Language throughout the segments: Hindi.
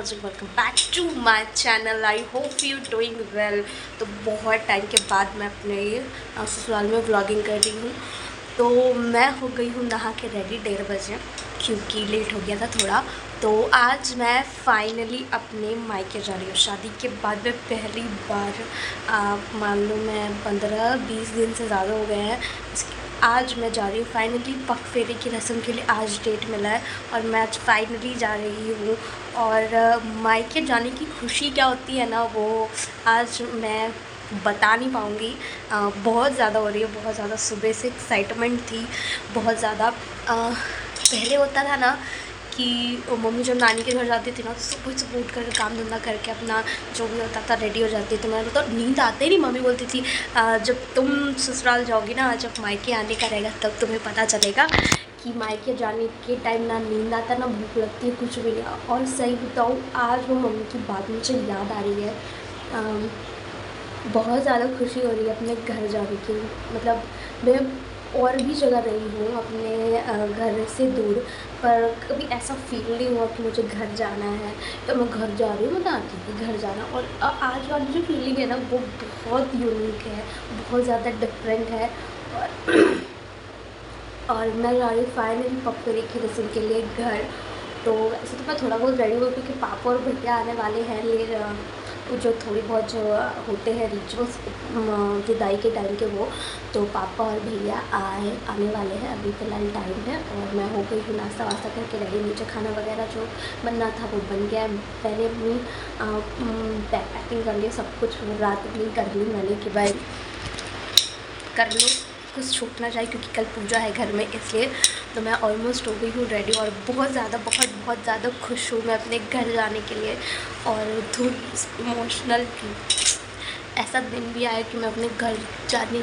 Guys and welcome back to my channel. I hope you doing well. तो बहुत टाइम के बाद मैं अपने ससुराल में व्लॉगिंग कर रही हूँ। तो मैं हो गई हूँ नहा के रेडी 1:30 बजे, क्योंकि लेट हो गया था थोड़ा। तो आज मैं फाइनली अपने मायके जा रही हूँ। शादी के बाद मैं पहली बार मान लो मैं 15-20 दिन से ज़्यादा हो गए हैं। आज मैं जा रही हूँ फाइनली पग फेरे की रस्म के लिए। आज डेट मिला है और मैं आज फाइनली जा रही हूँ। और मायके जाने की खुशी क्या होती है ना, वो आज मैं बता नहीं पाऊँगी। बहुत ज़्यादा हो रही है, बहुत ज़्यादा। सुबह से एक्साइटमेंट थी बहुत ज़्यादा। पहले होता था ना कि मम्मी जब नानी के घर जाती थी ना, तो सुबह सुबह उठ कर काम धंधा करके अपना जो भी होता था रेडी हो जाती। तो मैं तो नींद आते ही नहीं, मम्मी बोलती थी जब तुम ससुराल जाओगी ना, जब मायके आने का रहेगा तब तुम्हें पता चलेगा कि मायके जाने के टाइम ना नींद आता ना भूख लगती है, कुछ भी नहीं। और सही बताऊँ, आज वो मम्मी की बात मुझे याद आ रही है। बहुत ज़्यादा खुशी हो रही है अपने घर जाने की। मतलब मैं और भी जगह रही हूँ अपने घर से दूर, पर कभी ऐसा फील नहीं हुआ कि मुझे घर जाना है तो मैं घर जा रही हूँ। मतलब आती थी घर जाना, और आज वाली जो फीलिंग है ना, वो बहुत यूनिक है, बहुत ज़्यादा डिफरेंट है। और मैं जा रही हूँ फाइनली पग फेरे की रस्म के लिए घर। तो ऐसे तो मैं थोड़ा बहुत रेडी हूँ, क्योंकि पापा और भैया आने वाले हैं। वो जो थोड़ी बहुत जो होते हैं रिचुअल्स विदाई के टाइम के, वो तो पापा और भैया आने वाले हैं। अभी फ़िलहाल टाइम है और मैं हो गई हूँ नाश्ता वास्ता करके रेडी। नीचे खाना वगैरह जो बनना था वो बन गया है। पहले अपनी पैकिंग कर ली, सब कुछ रात में कर ली मैंने कि भाई कर लो, कुछ छूट ना जाए, क्योंकि कल पूजा है घर में, इसलिए। तो मैं ऑलमोस्ट हो गई हूँ रेडी और बहुत ज़्यादा खुश हूँ मैं अपने घर जाने के लिए। और थोड़ी इमोशनल भी, ऐसा दिन भी आया कि मैं अपने घर जाने,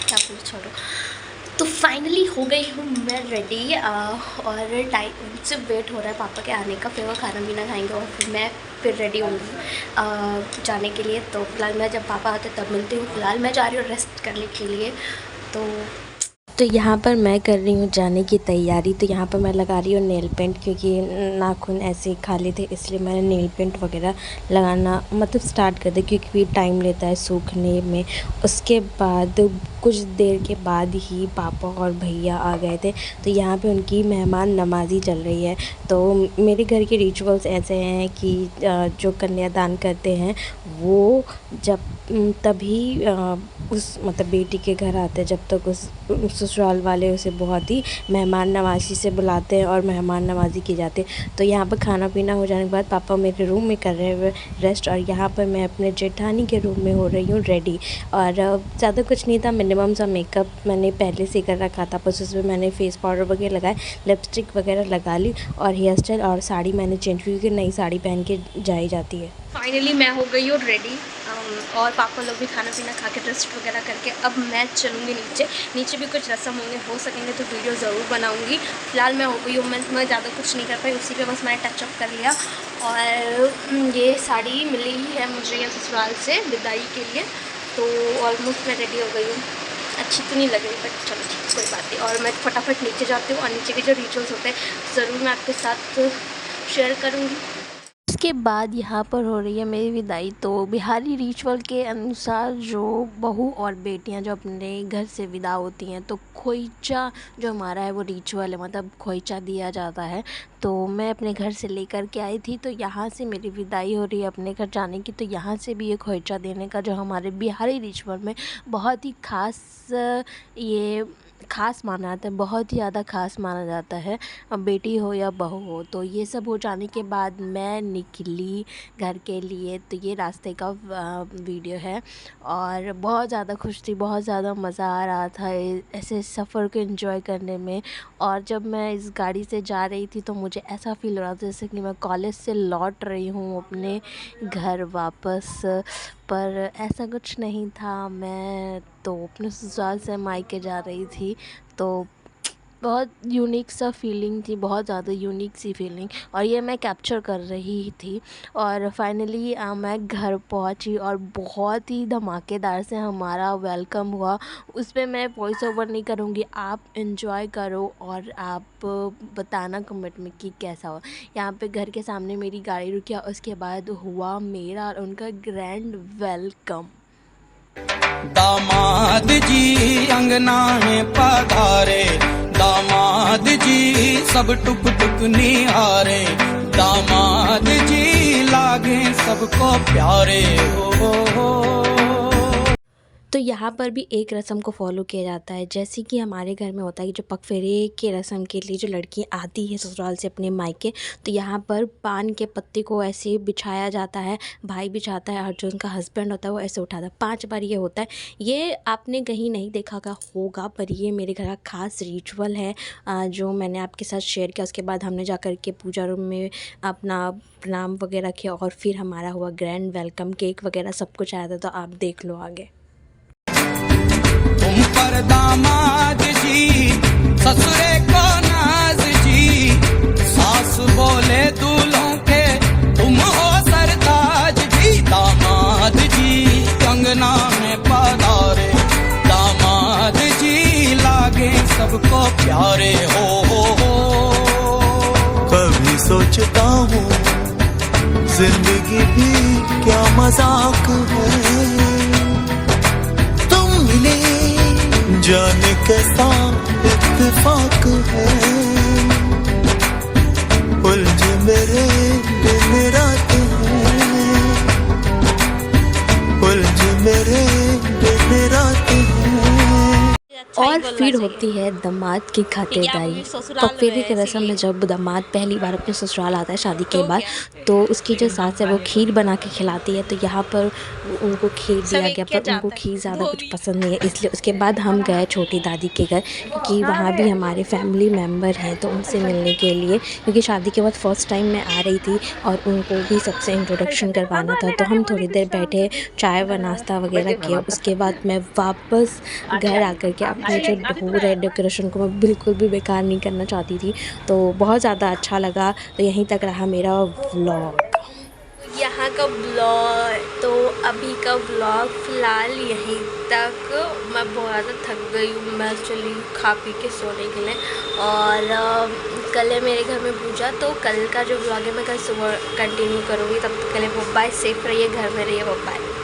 क्या पूछ, छोड़ो। तो फाइनली हो गई हूँ मैं रेडी। और टाइम से वेट हो रहा है पापा के आने का। फिर वो खाना पीना खाएंगे और फिर मैं फिर रेडी होंगी जाने के लिए। तो फिलहाल मैं जब पापा आते तब मिलती हूँ। फिलहाल मैं जा रही हूँ रेस्ट करने के लिए। तो यहाँ पर मैं कर रही हूँ जाने की तैयारी। तो यहाँ पर मैं लगा रही हूँ नेल पेंट, क्योंकि नाखून ऐसे ही खाली थे, इसलिए मैंने नेल पेंट वगैरह लगाना मतलब स्टार्ट कर दिया, क्योंकि टाइम लेता है सूखने में। उसके बाद कुछ देर के बाद ही पापा और भैया आ गए थे। तो यहाँ पे उनकी मेहमान नवाज़ी चल रही है। तो मेरे घर के रिचुअल्स ऐसे हैं कि जो कन्यादान करते हैं वो जब तभी उस मतलब बेटी के घर आते हैं, जब तक उस ससुराल वाले उसे बहुत ही मेहमान नवाज़ी से बुलाते हैं और मेहमान नवाज़ी की जाती है। तो यहाँ पर खाना पीना हो जाने के बाद पापा मेरे रूम में कर रहे हैं रेस्ट, और यहाँ पर मैं अपने जेठानी के रूम में हो रही हूँ रेडी। और ज़्यादा कुछ नहीं था, मिनिमम सा मेकअप मैंने पहले से कर रखा था, बस उसमें मैंने फेस पाउडर वगैरह लगाए, लिपस्टिक वगैरह लगा ली, और हेयर स्टाइल और साड़ी मैंने चेंज की, क्योंकि नई साड़ी पहन के जाई जाती है। फाइनली मैं हो गई हूँ रेडी। और पापा लोग भी खाना पीना खा के रेस्ट वगैरह करके अब मैं चलूँगी नीचे भी कुछ रस्म होंगे, हो सकेंगे तो वीडियो ज़रूर बनाऊँगी। फ़िलहाल मैं हो गई हूँ, मैं ज़्यादा कुछ नहीं कर पाई, उसी पे बस मैंने टचअप कर लिया। और ये साड़ी मिली ही है मुझे ये ससुराल से विदाई के लिए। तो ऑलमोस्ट मैं रेडी हो गई हूँ। अच्छी तो नहीं लग रही, बट चलो ठीक, कोई बात नहीं। और मैं फटाफट नीचे जाती हूँ और नीचे के जो रिचुअल्स होते हैं ज़रूर मैं आपके साथ शेयर करूँगी। इसके बाद यहाँ पर हो रही है मेरी विदाई। तो बिहारी रिचुअल के अनुसार जो बहू और बेटियाँ जो अपने घर से विदा होती हैं, तो खोइचा जो हमारा है वो रिचुअल है, मतलब खोइचा दिया जाता है। तो मैं अपने घर से लेकर के आई थी, तो यहाँ से मेरी विदाई हो रही है अपने घर जाने की। तो यहाँ से भी ये खोइचा देने का जो हमारे बिहारी रिचुअल में बहुत ही ख़ास माना जाता है, बहुत ही ज़्यादा ख़ास माना जाता है, बेटी हो या बहू हो। तो ये सब हो जाने के बाद मैं निकली घर के लिए। तो ये रास्ते का वीडियो है, और बहुत ज़्यादा खुश थी, बहुत ज़्यादा मज़ा आ रहा था ऐसे सफ़र को एंजॉय करने में। और जब मैं इस गाड़ी से जा रही थी तो मुझे ऐसा फ़ील हो रहा था जैसे कि मैं कॉलेज से लौट रही हूँ अपने घर वापस, पर ऐसा कुछ नहीं था। मैं तो अपने ससुराल से मायके जा रही थी। तो बहुत यूनिक सा फीलिंग थी, बहुत ज़्यादा यूनिक सी फीलिंग, और ये मैं कैप्चर कर रही थी। और फाइनली मैं घर पहुंची और बहुत ही धमाकेदार से हमारा वेलकम हुआ। उस पे मैं वॉइस ओवर नहीं करूँगी, आप एंजॉय करो और आप बताना कमेंट में कि कैसा हो। यहाँ पे घर के सामने मेरी गाड़ी रुकी और उसके बाद हुआ मेरा और उनका ग्रैंड वेलकम। दामाद जी अंगना में पधारे, दामाद जी सब टुक टुक निहारे, दामाद जी लागे सबको प्यारे हो। तो यहाँ पर भी एक रस्म को फॉलो किया जाता है, जैसे कि हमारे घर में होता है कि जो पगफेरे के रस्म के लिए जो लड़की आती है ससुराल से अपने मायके, तो यहाँ पर पान के पत्ते को ऐसे बिछाया जाता है, भाई बिछाता है और जो उनका हस्बैंड होता है वो ऐसे उठाता है। 5 बार ये होता है। ये आपने कहीं नहीं देखा होगा, पर ये मेरे घर का खास रिचुअल है जो मैंने आपके साथ शेयर किया। उसके बाद हमने जा कर के पूजा रूम में अपना प्रणाम वगैरह किया और फिर हमारा हुआ ग्रैंड वेलकम, केक वगैरह सब कुछ आया था, तो आप देख लो आगे। तुम पर दामाद जी ससुरे को नाज जी, सास बोले दूल्हों के तुम हो सरताज जी, दामाद जी कंगना में पधारे, दामाद जी लागे सबको प्यारे हो। कभी सोचता हूँ जिंदगी भी क्या मजाक है, जाने कैसा इत्तेफाक है, उलझे मेरे दिन रात है, उलझे मेरे दिन रात है। और फिर होती है दामाद की खातिरदारी। पगफेरे की रस्म में जब दामाद पहली बार अपने ससुराल आता है शादी के बाद, तो उसकी जो सास है वो खीर बना के खिलाती है। तो यहाँ पर उनको खीर दिया गया, पर उनको खीर ज़्यादा कुछ पसंद नहीं है, इसलिए उसके बाद हम गए छोटी दादी के घर, क्योंकि वहाँ भी हमारे फैमिली मेम्बर हैं, तो उनसे मिलने के लिए, क्योंकि शादी के बाद फर्स्ट टाइम मैं आ रही थी और उनको भी सबसे इंट्रोडक्शन करवाना था। तो हम थोड़ी देर बैठे, चाय व नाश्ता वगैरह किया। उसके बाद मैं वापस घर आकर के अपने जो ढोर है डेकोरेशन को मैं बिल्कुल भी बेकार नहीं करना चाहती थी, तो बहुत ज़्यादा अच्छा लगा। तो यहीं तक रहा मेरा व्लॉग, यहाँ का व्लॉग। तो अभी का व्लॉग फ़िलहाल यहीं तक। मैं बहुत ज़्यादा थक गई हूँ, मैं चली खा पी के सोने के लिए। और कल है मेरे घर में पूजा, तो कल का जो व्लॉग है मैं कल सुबह कंटिन्यू करूँगी। तब तक के लिए बाय, सेफ रहिए, घर में रहिए, बाय।